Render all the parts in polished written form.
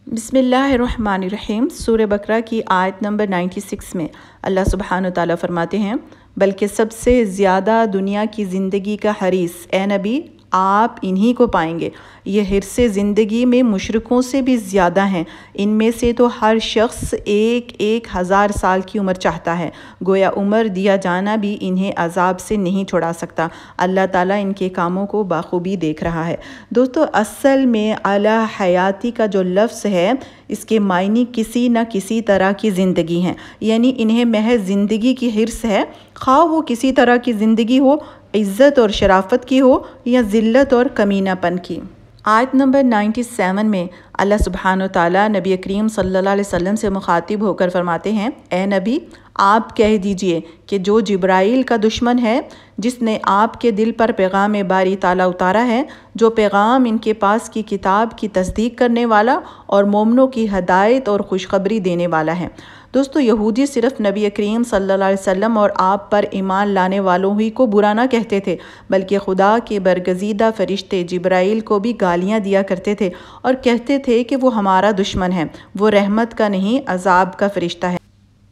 बिस्मिल्लाहिर्रहमानिर्रहीम। सूरह बकरा की आयत नंबर 96 में अल्लाह सुब्हान व तआला फरमाते हैं, बल्कि सबसे ज़्यादा दुनिया की ज़िंदगी का हरीस ए नबी आप इन्हीं को पाएंगे। ये हिर्से ज़िंदगी में मुशरिकों से भी ज़्यादा हैं। इनमें से तो हर शख्स एक हज़ार साल की उम्र चाहता है, गोया उम्र दिया जाना भी इन्हें अजाब से नहीं छुड़ा सकता। अल्लाह ताला इनके कामों को बाखूबी देख रहा है। दोस्तों, असल में अला हयाती का जो लफ्ज़ है, इसके मायने किसी न किसी तरह की ज़िंदगी हैं, यानी इन्हें महज ज़िंदगी की हिर्स है, खा वो किसी तरह की ज़िंदगी हो, इज़्ज़त और शराफत की हो या ज़िल्लत और कमीनापन की। आयत नंबर 97 में अल्लाह सुब्हान व तआला नबी करीम सल्लल्लाहु अलैहि वसल्लम से मुखातिब होकर फरमाते हैं, ए नबी आप कह दीजिए कि जो जिब्राइल का दुश्मन है, जिसने आपके दिल पर पैगाम बारी ताला उतारा है, जो पैगाम इनके पास की किताब की तस्दीक करने वाला और मोमनों की हदायत और खुशखबरी देने वाला है। दोस्तों, यहूदी सिर्फ नबी करीम सल्लल्लाहु अलैहि वसल्लम और आप पर ईमान लाने वालों ही को बुरा ना कहते थे, बल्कि खुदा के बरगज़ीदा फ़रिश्ते जिब्राइल को भी गालियाँ दिया करते थे और कहते थे कि वो हमारा दुश्मन है, वो रहमत का नहीं अजाब का फ़रिश्ता है।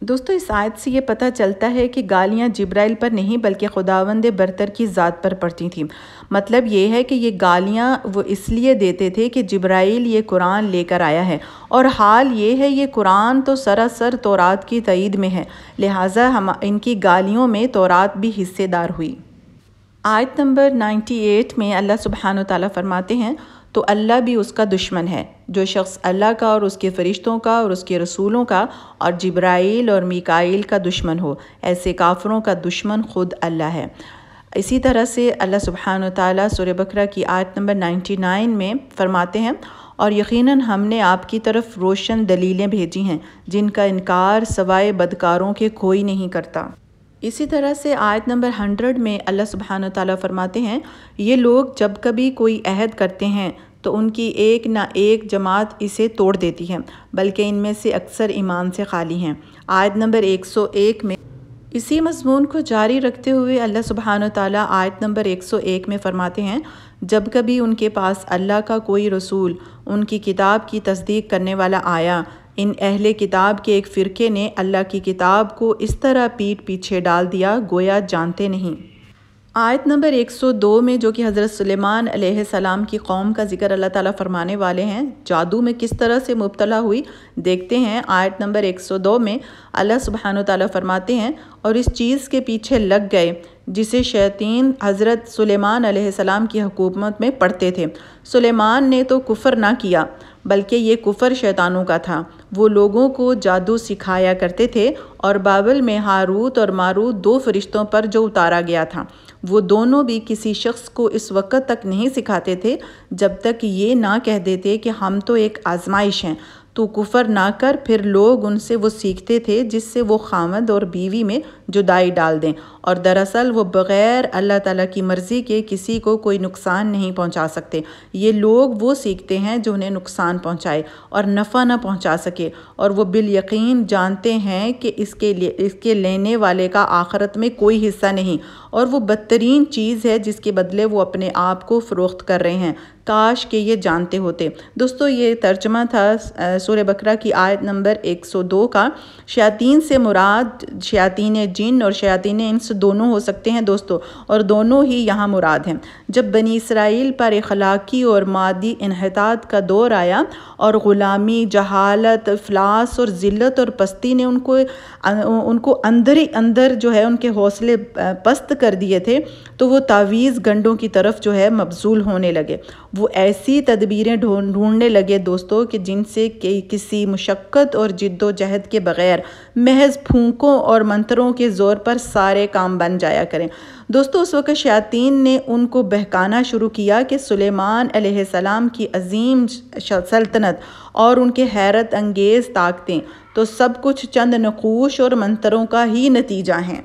दोस्तों, इस आयत से ये पता चलता है कि गालियाँ जिब्राइल पर नहीं बल्कि खुदावंद बरतर की ज़ात पर पड़ती थीं। मतलब ये है कि ये गालियाँ वो इसलिए देते थे कि जिब्राइल ये कुरान लेकर आया है, और हाल ये है ये कुरान तो सरासर तौरात की तईद में है, लिहाजा हम इनकी गालियों में तौरात भी हिस्सेदार हुई। आयत नंबर 98 में अल्लाह सुब्हान व तआला फरमाते हैं, तो अल्लाह भी उसका दुश्मन है। जो शख्स अल्लाह का और उसके फ़रिश्तों का और उसके रसूलों का और जिब्राइल और मीकाईल का दुश्मन हो, ऐसे काफरों का दुश्मन खुद अल्लाह है। इसी तरह से अल्लाह सुब्हान व तआला सूरह बकरा की आयत नंबर 99 में फरमाते हैं, और यकीनन हमने आपकी तरफ रोशन दलीलें भेजी हैं जिनका इनकार सवाए बदकारों के कोई नहीं करता। इसी तरह से आयत नंबर 100 में अल्लाह सुब्हान व तआला फरमाते हैं, ये लोग जब कभी कोई अहद करते हैं तो उनकी एक ना एक जमात इसे तोड़ देती है, बल्कि इनमें से अक्सर ईमान से खाली हैं। आयत नंबर 101 में इसी मज़मून को जारी रखते हुए अल्लाह सुब्हान व तआला आयत नंबर 101 में फ़रमाते हैं, जब कभी उनके पास अल्लाह का कोई रसूल उनकी किताब की तस्दीक करने वाला आया, इन अहले किताब के एक फ़िरके ने अल्लाह की किताब को इस तरह पीठ पीछे डाल दिया गोया जानते नहीं। आयत नंबर 102 में, जो कि हज़रत सुलेमान अलैहिस्सलाम की कौम का ज़िक्र अल्लाह ताला फरमाने वाले हैं, जादू में किस तरह से मुब्तला हुई देखते हैं। आयत नंबर 102 में अल्लाह सुब्हान व तआला फरमाते हैं, और इस चीज़ के पीछे लग गए जिसे शैतान हज़रत सुलेमान अलैहिस्सलाम की हुकूमत में पढ़ते थे। सुलेमान ने तो कुफ़र ना किया, बल्कि ये कुफ़र शैतानों का था। वो लोगों को जादू सिखाया करते थे, और बाबल में हारूत और मारूत दो फरिश्तों पर जो उतारा गया था, वो दोनों भी किसी शख्स को इस वक्त तक नहीं सिखाते थे जब तक ये ना कह देते कि हम तो एक आजमाइश हैं, तो कुफ़र ना कर। फिर लोग उनसे वो सीखते थे जिससे वो खामद और बीवी में जुदाई डाल दें, और दरअसल वो बग़ैर अल्लाह ताला की मर्ज़ी के किसी को कोई नुकसान नहीं पहुंचा सकते। ये लोग वो सीखते हैं जो उन्हें नुकसान पहुंचाए और नफ़ा ना पहुंचा सके, और वो बिल यकीन जानते हैं कि इसके लेने वाले का आखिरत में कोई हिस्सा नहीं, और वो बदतरीन चीज़ है जिसके बदले वो अपने आप को फ़रोख्त कर रहे हैं। काश के ये जानते होते। दोस्तों, ये तर्जमा था सूरह बकरा की आयत नंबर 102 का। शयातीन से मुराद शयातीन जिन और शयातीन इंस दोनों हो सकते हैं दोस्तों, और दोनों ही यहाँ मुराद हैं। जब बनी इसराइल पर अखलाकी और मादी इन्हितात का दौर आया और ग़ुलामी, जहालत, इफ़लास और ज़िल्लत और पस्ती ने उनको अंदर ही अंदर जो है उनके हौसले पस्त कर दिए थे, तो वो तावीज़ गंडों की तरफ जो है मबजूल होने लगे। वो ऐसी तदबीरें ढूंढने लगे दोस्तों कि जिनसे किसी मुशक्क़त और जिद्दोजहद के बग़ैर महज फूंकों और मंत्रों के ज़ोर पर सारे काम बन जाया करें। दोस्तों, उस वक़्त शयातीन ने उनको बहकाना शुरू किया कि सुलेमान अलैहिस्सलाम की अजीम सल्तनत और उनके हैरत अंगेज़ ताकतें तो सब कुछ चंद नक़ूश और मंत्रों का ही नतीजा हैं।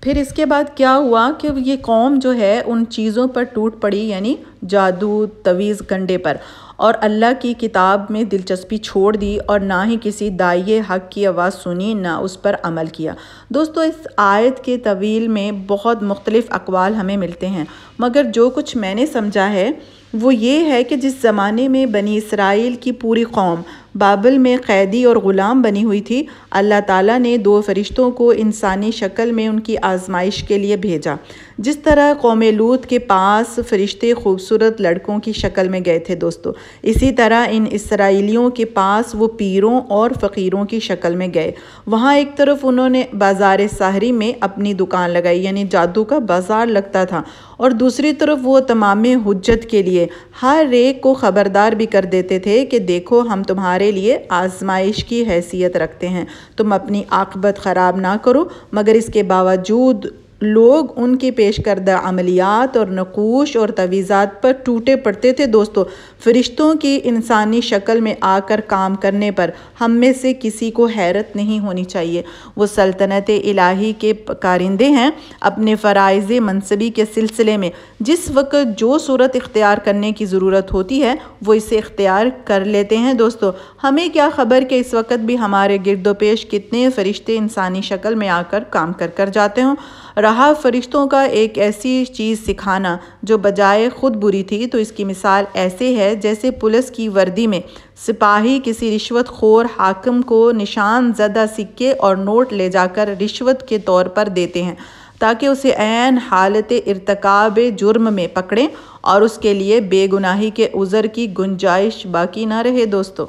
फिर इसके बाद क्या हुआ कि ये कौम जो है उन चीज़ों पर टूट पड़ी, यानी جادو تویز کنڈے پر اور اللہ کی کتاب میں دلچسپی چھوڑ دی اور نہ ہی کسی داعیے حق کی آواز سنی نہ اس پر عمل کیا۔ دوستو اس آیت کے طویل میں بہت مختلف اقوال ہمیں ملتے ہیں، مگر جو کچھ میں نے سمجھا ہے وہ یہ ہے کہ جس زمانے میں بنی اسرائیل کی پوری قوم بابل میں قیدی اور غلام بنی ہوئی تھی، اللہ تعالیٰ نے 2 فرشتوں کو انسانی شکل میں ان کی آزمائش کے لیے بھیجا۔ جس طرح قوم لوط کے پاس فرشتے خوبصورت لڑکوں کی شکل میں گئے تھے دوستو، اسی طرح ان اسرائیلیوں کے پاس وہ پیروں اور فقیروں کی شکل میں گئے۔ وہاں ایک طرف انہوں نے بازار ساحری میں اپنی دکان لگائی، یعنی جادو کا بازار لگتا تھا، اور دوسری طرف وہ تمام حجت کے لیے ہر ایک کو خبردار بھی کر دیتے تھے کہ دیکھو ہم تمہارے لیے آزمائش کی حیثیت رکھتے ہیں، تم اپنی عاقبت خراب نہ کرو، مگر اس کے باوجود لوگ ان کے پیش کردہ عملیات اور نقوش اور تویزات پر ٹوٹے پڑتے تھے دوستو۔ فرشتوں کی انسانی شکل میں آ کر کام کرنے پر ہم میں سے کسی کو حیرت نہیں ہونی چاہیے۔ وہ سلطنت الہی کے کارندے ہیں۔ اپنے فرائض منصبی کے سلسلے میں جس وقت جو صورت اختیار کرنے کی ضرورت ہوتی ہے وہ اسے اختیار کر لیتے ہیں دوستو۔ ہمیں کیا خبر کہ اس وقت بھی ہمارے گرد و پیش کتنے فرشتے انسانی شکل میں آ کر کام کر جاتے ہوں۔ رہا فرشتوں کا ایک ایسی چیز سکھانا جو بجائے خود بری تھی، تو اس کی مثال ایسے ہے جیسے پولیس کی وردی میں سپاہی کسی رشوت خور حاکم کو نشان زدہ سکے اور نوٹ لے جا کر رشوت کے طور پر دیتے ہیں تاکہ اسے عین حالت ارتکاب جرم میں پکڑیں اور اس کے لیے بے گناہی کے عذر کی گنجائش باقی نہ رہے دوستو۔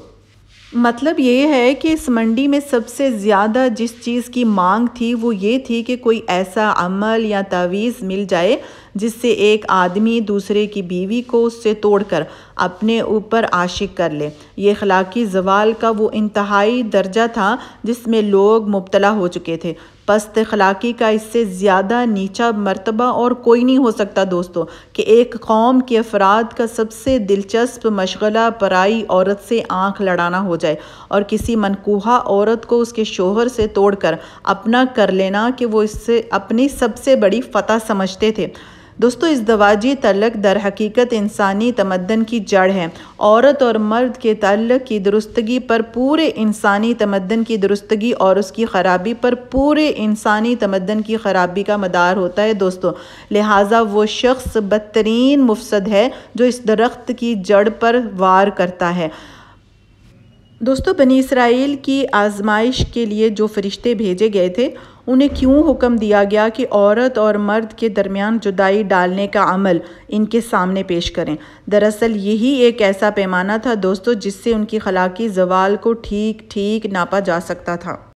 مطلب یہ ہے کہ اس منڈی میں سب سے زیادہ جس چیز کی مانگ تھی وہ یہ تھی کہ کوئی ایسا عمل یا تعویذ مل جائے جس سے ایک آدمی دوسرے کی بیوی کو اس سے توڑ کر اپنے اوپر عاشق کر لے۔ یہ اخلاقی زوال کا وہ انتہائی درجہ تھا جس میں لوگ مبتلا ہو چکے تھے۔ پست اخلاقی کا اس سے زیادہ نیچا مرتبہ اور کوئی نہیں ہو سکتا دوستو کہ ایک قوم کے افراد کا سب سے دلچسپ مشغلہ پرائی عورت سے آنکھ لڑانا ہو جائے اور کسی منکوحہ عورت کو اس کے شوہر سے توڑ کر اپنا کر لینا کہ وہ اس سے اپنی سب سے بڑی فتح سمجھتے تھے۔ دوستو ازدواجی تعلق در حقیقت انسانی تمدن کی جڑ ہے۔ عورت اور مرد کے تعلق کی درستگی پر پورے انسانی تمدن کی درستگی اور اس کی خرابی پر پورے انسانی تمدن کی خرابی کا مدار ہوتا ہے دوستو۔ لہٰذا وہ شخص بدترین مفسد ہے جو اس درخت کی جڑ پر وار کرتا ہے۔ دوستو بنی اسرائیل کی آزمائش کے لیے جو فرشتے بھیجے گئے تھے انہیں کیوں حکم دیا گیا کہ عورت اور مرد کے درمیان جدائی ڈالنے کا عمل ان کے سامنے پیش کریں؟ دراصل یہی ایک ایسا پیمانہ تھا دوستو جس سے ان کی اخلاقی زوال کو ٹھیک ناپا جا سکتا تھا۔